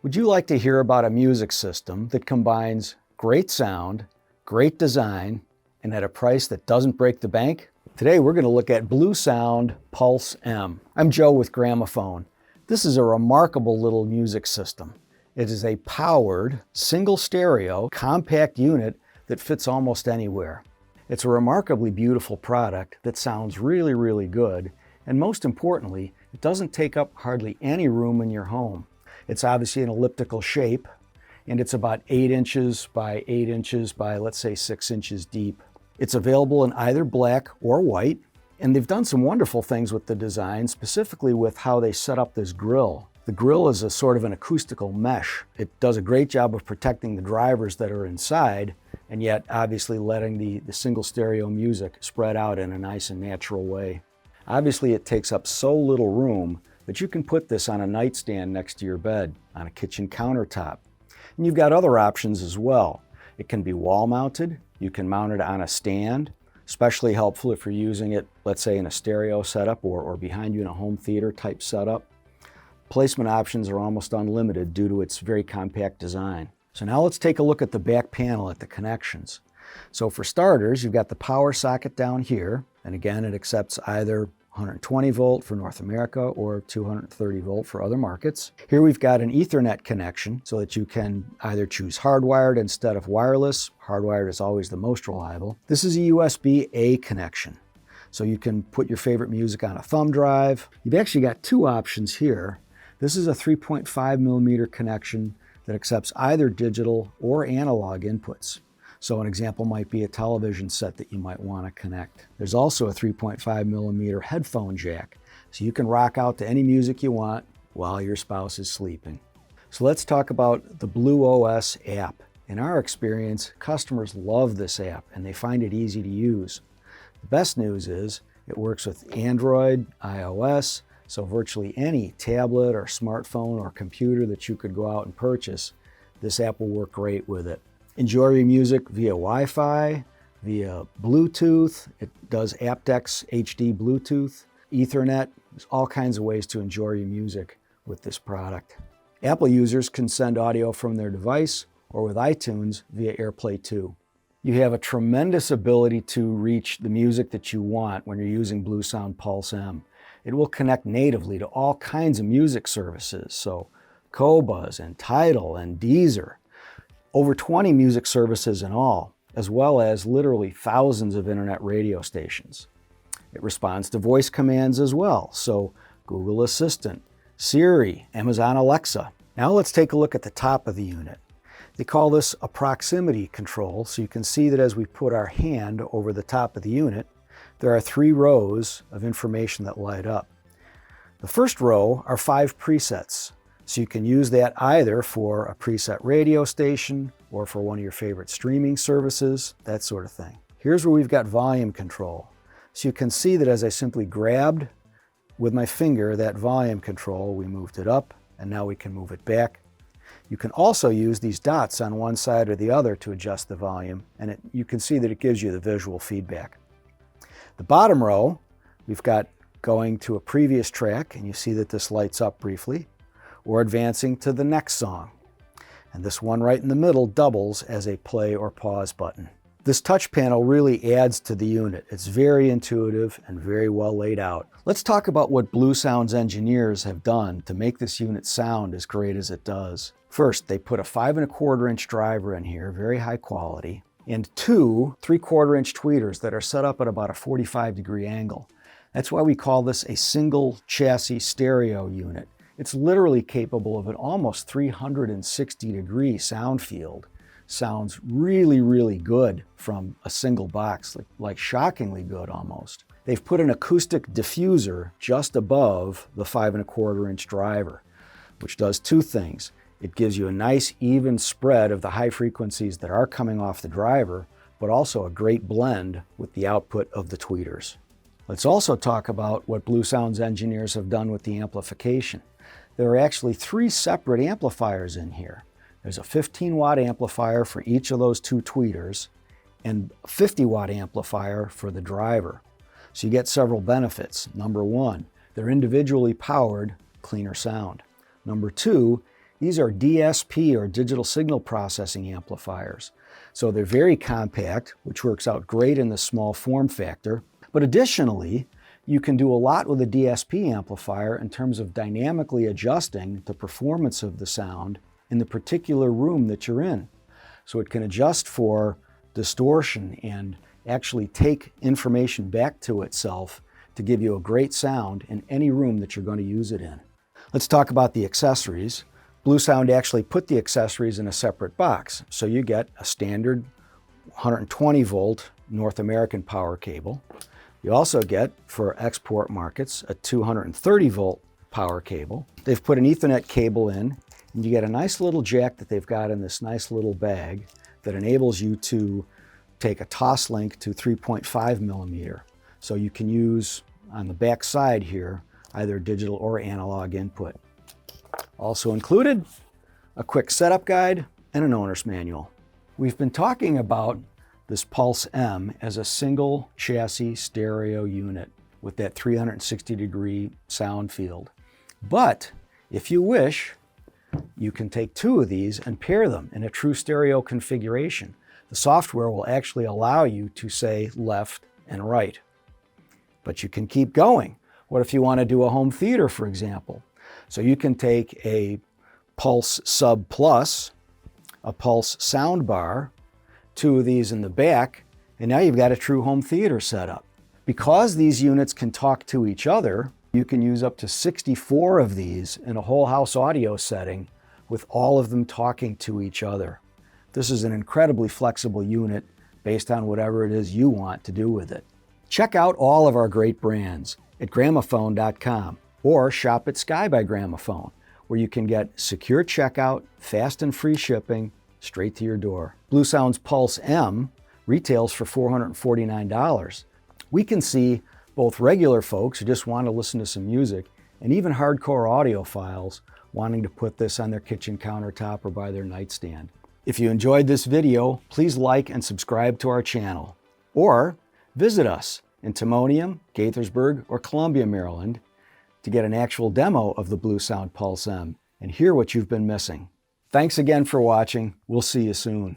Would you like to hear about a music system that combines great sound, great design, and at a price that doesn't break the bank? Today we're going to look at Bluesound Pulse M. I'm Joe with GRAMOPHONE. This is a remarkable little music system. It is a powered, single stereo, compact unit that fits almost anywhere. It's a remarkably beautiful product that sounds really, really good, and most importantly, it doesn't take up hardly any room in your home. It's obviously an elliptical shape, and it's about 8 inches by 8 inches by, let's say, 6 inches deep. It's available in either black or white, and they've done some wonderful things with the design, specifically with how they set up this grill. The grill is a sort of an acoustical mesh. It does a great job of protecting the drivers that are inside, and yet obviously letting the single stereo music spread out in a nice and natural way. Obviously it takes up so little room that you can put this on a nightstand next to your bed, on a kitchen countertop. And you've got other options as well. It can be wall mounted, you can mount it on a stand, especially helpful if you're using it, let's say in a stereo setup or behind you in a home theater type setup. Placement options are almost unlimited due to its very compact design. So now let's take a look at the back panel at the connections. So for starters, you've got the power socket down here, and again it accepts either 120 volt for North America or 230 volt for other markets. Here we've got an Ethernet connection so that you can either choose hardwired instead of wireless. Hardwired is always the most reliable. This is a USB-A connection, so you can put your favorite music on a thumb drive. You've actually got two options here. This is a 3.5 millimeter connection that accepts either digital or analog inputs. So an example might be a television set that you might want to connect. There's also a 3.5 millimeter headphone jack, so you can rock out to any music you want while your spouse is sleeping. So let's talk about the BluOS app. In our experience, customers love this app and they find it easy to use. The best news is it works with Android, iOS, so virtually any tablet or smartphone or computer that you could go out and purchase, this app will work great with it. Enjoy your music via Wi-Fi, via Bluetooth. It does aptX HD Bluetooth, Ethernet. There's all kinds of ways to enjoy your music with this product. Apple users can send audio from their device or with iTunes via AirPlay 2. You have a tremendous ability to reach the music that you want when you're using Bluesound Pulse M. It will connect natively to all kinds of music services, so Qobuz and Tidal and Deezer. Over 20 music services in all, as well as literally thousands of internet radio stations. It responds to voice commands as well, so Google Assistant, Siri, Amazon Alexa. Now let's take a look at the top of the unit. They call this a proximity control, so you can see that as we put our hand over the top of the unit, there are 3 rows of information that light up. The first row are 5 presets. So you can use that either for a preset radio station or for one of your favorite streaming services, that sort of thing. Here's where we've got volume control. So you can see that as I simply grabbed with my finger that volume control, we moved it up and now we can move it back. You can also use these dots on one side or the other to adjust the volume, and you can see that it gives you the visual feedback. The bottom row, we've got going to a previous track, and you see that this lights up briefly, or advancing to the next song. And this one right in the middle doubles as a play or pause button. This touch panel really adds to the unit. It's very intuitive and very well laid out. Let's talk about what Bluesound's engineers have done to make this unit sound as great as it does. First, they put a 5¼ inch driver in here, very high quality, and 2 3/4 inch tweeters that are set up at about a 45-degree angle. That's why we call this a single chassis stereo unit. It's literally capable of an almost 360-degree sound field. Sounds really, really good from a single box, like shockingly good almost. They've put an acoustic diffuser just above the 5¼ inch driver, which does 2 things. It gives you a nice even spread of the high frequencies that are coming off the driver, but also a great blend with the output of the tweeters. Let's also talk about what Bluesound's engineers have done with the amplification. There are actually 3 separate amplifiers in here. There's a 15-watt amplifier for each of those 2 tweeters and a 50-watt amplifier for the driver. So you get several benefits. Number 1, they're individually powered, cleaner sound. Number 2, These are DSP or digital signal processing amplifiers. So they're very compact, which works out great in the small form factor. But additionally, you can do a lot with a DSP amplifier in terms of dynamically adjusting the performance of the sound in the particular room that you're in. So it can adjust for distortion and actually take information back to itself to give you a great sound in any room that you're going to use it in. Let's talk about the accessories. Bluesound actually put the accessories in a separate box. So you get a standard 120 volt North American power cable. You also get, for export markets, a 230 volt power cable. They've put an Ethernet cable in, and you get a nice little jack that they've got in this nice little bag that enables you to take a toss link to 3.5 millimeter. So you can use, on the back side here, either digital or analog input. Also included, a quick setup guide and an owner's manual. We've been talking about this Pulse M as a single chassis stereo unit with that 360-degree sound field. But if you wish, you can take two of these and pair them in a true stereo configuration. The software will actually allow you to say left and right. But you can keep going. What if you want to do a home theater, for example? So you can take a Pulse Sub Plus, a Pulse soundbar, two of these in the back, and now you've got a true home theater setup. Because these units can talk to each other, you can use up to 64 of these in a whole house audio setting with all of them talking to each other. This is an incredibly flexible unit based on whatever it is you want to do with it. Check out all of our great brands at gramophone.com or shop at Sky by Gramophone, where you can get secure checkout, fast and free shipping, straight to your door. Bluesound's Pulse M retails for $449. We can see both regular folks who just want to listen to some music and even hardcore audiophiles wanting to put this on their kitchen countertop or by their nightstand. If you enjoyed this video, please like and subscribe to our channel. Or visit us in Timonium, Gaithersburg, or Columbia, Maryland to get an actual demo of the Bluesound Pulse M and hear what you've been missing. Thanks again for watching. We'll see you soon.